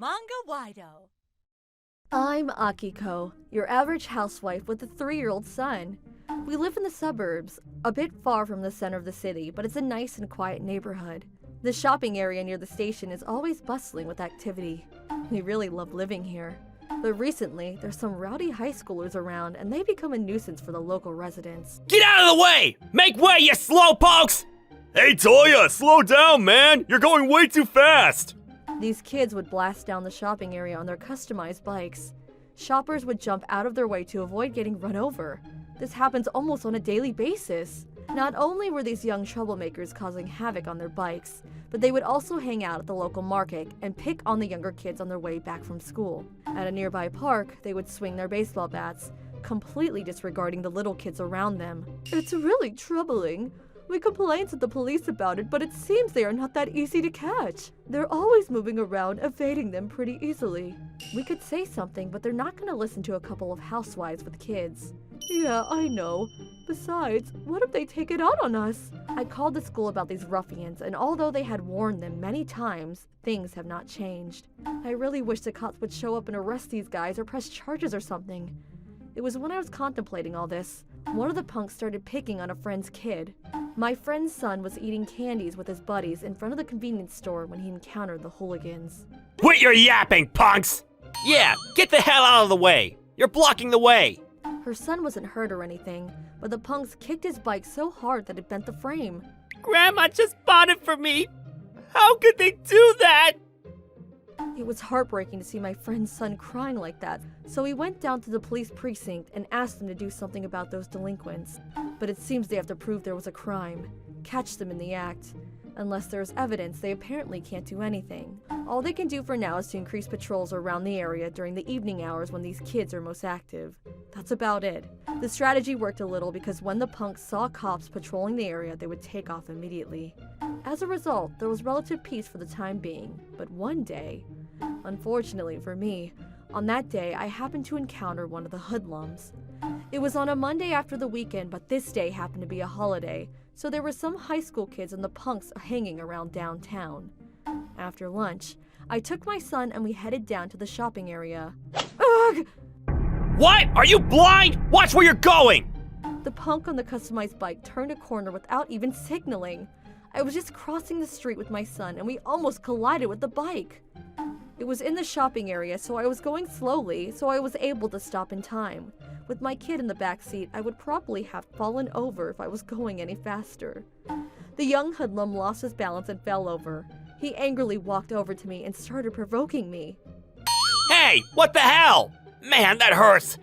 Manga-Waido. I'm Akiko, your average housewife with a 3-year-old son. We live in the suburbs, a bit far from the center of the city, but it's a nice and quiet neighborhood. The shopping area near the station is always bustling with activity. We really love living here. But recently, there's some rowdy high schoolers around, and they become a nuisance for the local residents. Get out of the way! Make way, you slowpokes! Hey, Toya, slow down, man! You're going way too fast! These kids would blast down the shopping area on their customized bikes. Shoppers would jump out of their way to avoid getting run over. This happens almost on a daily basis. Not only were these young troublemakers causing havoc on their bikes, but they would also hang out at the local market and pick on the younger kids on their way back from school. At a nearby park, they would swing their baseball bats, completely disregarding the little kids around them. It's really troubling. We complained to the police about it, but it seems they are not that easy to catch. They're always moving around, evading them pretty easily. We could say something, but they're not going to listen to a couple of housewives with kids. Yeah, I know. Besides, what if they take it out on us? I called the school about these ruffians, and although they had warned them many times, things have not changed. I really wish the cops would show up and arrest these guys or press charges or something. It was when I was contemplating all this, one of the punks started picking on a friend's kid. My friend's son was eating candies with his buddies in front of the convenience store when he encountered the hooligans. Quit your yapping, punks! Yeah, get the hell out of the way! You're blocking the way! Her son wasn't hurt or anything, but the punks kicked his bike so hard that it bent the frame. Grandma just bought it for me! How could they do that? It was heartbreaking to see my friend's son crying like that, so we went down to the police precinct and asked them to do something about those delinquents. But it seems they have to prove there was a crime, catch them in the act. Unless there's evidence, they apparently can't do anything. All they can do for now is to increase patrols around the area during the evening hours when these kids are most active. That's about it. The strategy worked a little because when the punks saw cops patrolling the area, they would take off immediately. As a result, there was relative peace for the time being, but one day, unfortunately for me, on that day I happened to encounter one of the hoodlums. It was on a Monday after the weekend, but this day happened to be a holiday, so there were some high school kids and the punks hanging around downtown. After lunch, I took my son and we headed down to the shopping area. Ugh! What? Are you blind? Watch where you're going! The punk on the customized bike turned a corner without even signaling. I was just crossing the street with my son and we almost collided with the bike. It was in the shopping area, so I was going slowly, so I was able to stop in time. With my kid in the back seat, I would probably have fallen over if I was going any faster. The young hoodlum lost his balance and fell over. He angrily walked over to me and started provoking me. Hey, what the hell? Man, that hurts.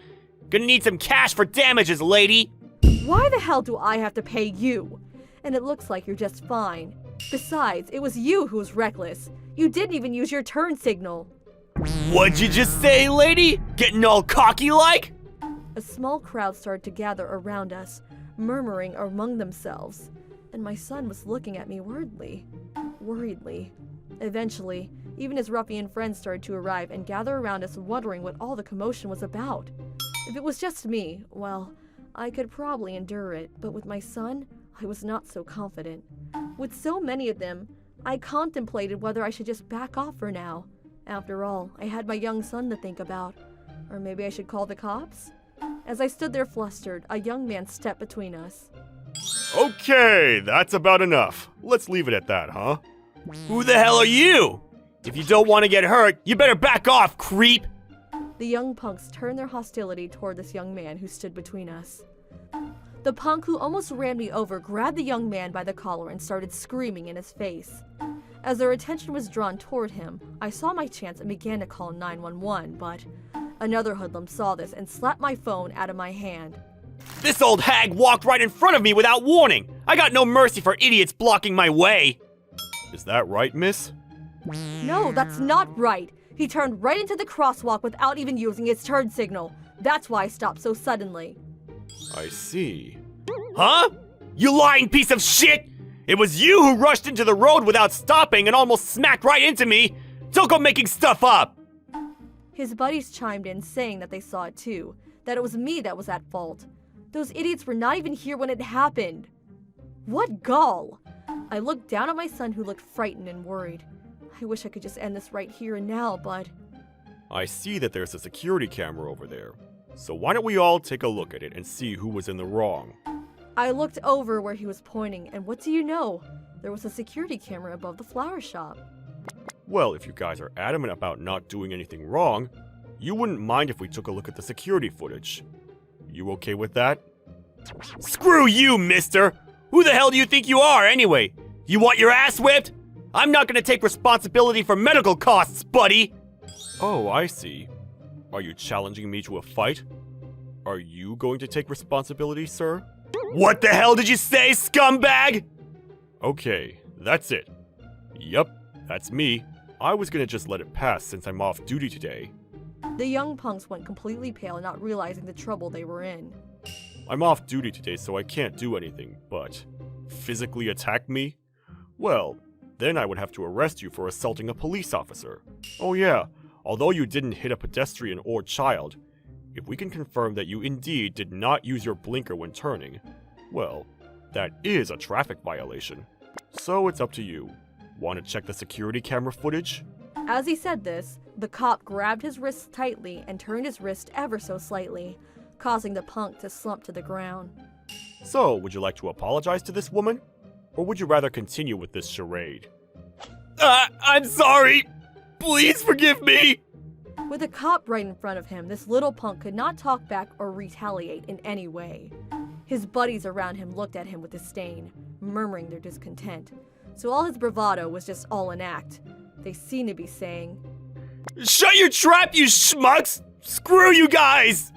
Gonna need some cash for damages, lady. Why the hell do I have to pay you? And it looks like you're just fine. Besides, it was you who was reckless. You didn't even use your turn signal. What'd you just say, lady? Getting all cocky-like? A small crowd started to gather around us, murmuring among themselves, and my son was looking at me worriedly. Eventually, even his ruffian friends started to arrive and gather around us, wondering what all the commotion was about. If it was just me, well, I could probably endure it, but with my son, I was not so confident. With so many of them, I contemplated whether I should just back off for now. After all, I had my young son to think about. Or maybe I should call the cops? As I stood there flustered, a young man stepped between us. Okay, that's about enough. Let's leave it at that, huh? Who the hell are you? If you don't want to get hurt, you better back off, creep! The young punks turned their hostility toward this young man who stood between us. The punk who almost ran me over grabbed the young man by the collar and started screaming in his face. As their attention was drawn toward him, I saw my chance and began to call 911, but another hoodlum saw this and slapped my phone out of my hand. This old hag walked right in front of me without warning! I got no mercy for idiots blocking my way! Is that right, miss? No, that's not right! He turned right into the crosswalk without even using his turn signal. That's why I stopped so suddenly. I see. Huh? You lying piece of shit! It was you who rushed into the road without stopping and almost smacked right into me! Don't go making stuff up! His buddies chimed in saying that they saw it too, that it was me that was at fault. Those idiots were not even here when it happened. What gall! I looked down at my son who looked frightened and worried. I I wish I could just end this right here and now, but... I see that there's a security camera over there. So why don't we all take a look at it and see who was in the wrong? I looked over where he was pointing, and what do you know? There was a security camera above the flower shop. Well, if you guys are adamant about not doing anything wrong, you wouldn't mind if we took a look at the security footage. You okay with that? Screw you, mister! Who the hell do you think you are, anyway? You want your ass whipped? I'm not gonna take responsibility for medical costs, buddy! Oh, I see. Are you challenging me to a fight? Are you going to take responsibility, sir? What the hell did you say, scumbag? Okay, that's it. Yup, that's me. I was gonna just let it pass since I'm off duty today. The young punks went completely pale, not realizing the trouble they were in. I'm off duty today, so I can't do anything, but physically attack me? Well, then I would have to arrest you for assaulting a police officer. Oh yeah, although you didn't hit a pedestrian or child, if we can confirm that you indeed did not use your blinker when turning, well, that is a traffic violation. So it's up to you. Want to check the security camera footage? As he said this, the cop grabbed his wrist tightly and turned his wrist ever so slightly, causing the punk to slump to the ground. So, would you like to apologize to this woman? Or would you rather continue with this charade? I'm sorry! Please forgive me! With a cop right in front of him, this little punk could not talk back or retaliate in any way. His buddies around him looked at him with disdain, murmuring their discontent. So all his bravado was just all an act. They seemed to be saying, Shut your trap, you schmucks! Screw you guys!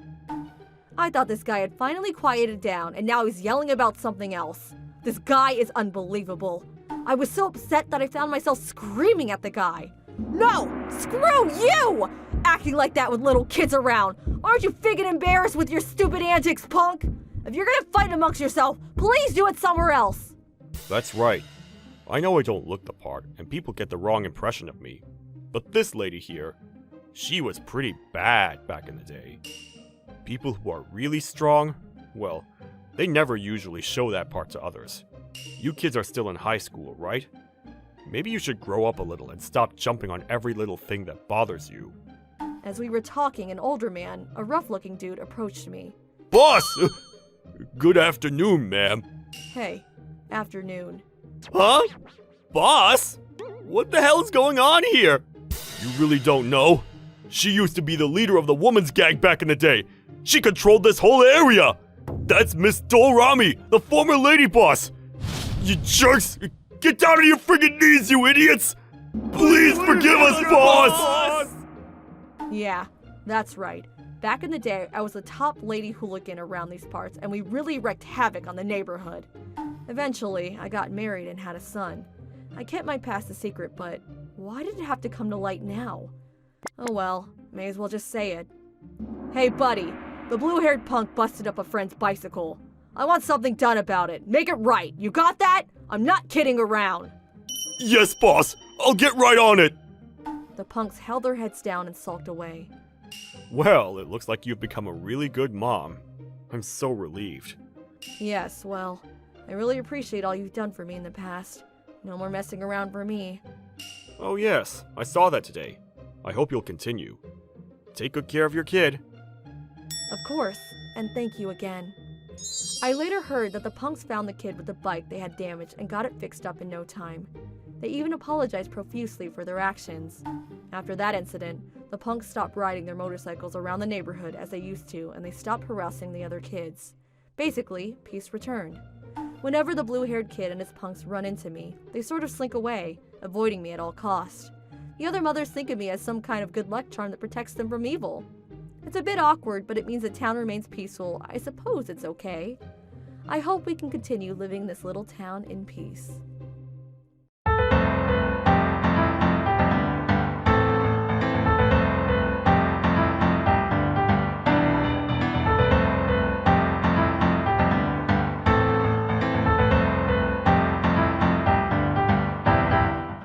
I thought this guy had finally quieted down, and now he's yelling about something else. This guy is unbelievable. I was so upset that I found myself screaming at the guy. No! Screw you! Acting like that with little kids around. Aren't you friggin' embarrassed with your stupid antics, punk? If you're gonna fight amongst yourself, please do it somewhere else. That's right. I know I don't look the part, and people get the wrong impression of me. But this lady here, she was pretty bad back in the day. People who are really strong, well, they never usually show that part to others. You kids are still in high school, right? Maybe you should grow up a little and stop jumping on every little thing that bothers you. As we were talking, an older man, a rough-looking dude, approached me. Boss! Good afternoon, ma'am. Hey, afternoon. Huh? Boss? What the hell's going on here? You really don't know? She used to be the leader of the woman's gang back in the day. She controlled this whole area. That's Miss Dorami, the former lady boss. You jerks! Get down on your friggin' knees, you idiots! Please forgive us, boss! Yeah, that's right. Back in the day, I was the top lady hooligan around these parts, and we really wreaked havoc on the neighborhood. Eventually, I got married and had a son. I kept my past a secret, but why did it have to come to light now? Oh well, may as well just say it. Hey buddy, the blue-haired punk busted up a friend's bicycle. I want something done about it. Make it right. You got that? I'm not kidding around. Yes, boss. I'll get right on it. The punks held their heads down and sulked away. Well, it looks like you've become a really good mom. I'm so relieved. Yes, well, I really appreciate all you've done for me in the past. No more messing around for me. Oh yes, I saw that today. I hope you'll continue. Take good care of your kid. Of course, and thank you again. I later heard that the punks found the kid with the bike they had damaged and got it fixed up in no time. They even apologized profusely for their actions. After that incident, the punks stopped riding their motorcycles around the neighborhood as they used to, and they stopped harassing the other kids. Basically, peace returned. Whenever the blue-haired kid and his punks run into me, they sort of slink away, avoiding me at all costs. The other mothers think of me as some kind of good luck charm that protects them from evil. It's a bit awkward, but it means the town remains peaceful. I suppose it's okay. I hope we can continue living this little town in peace.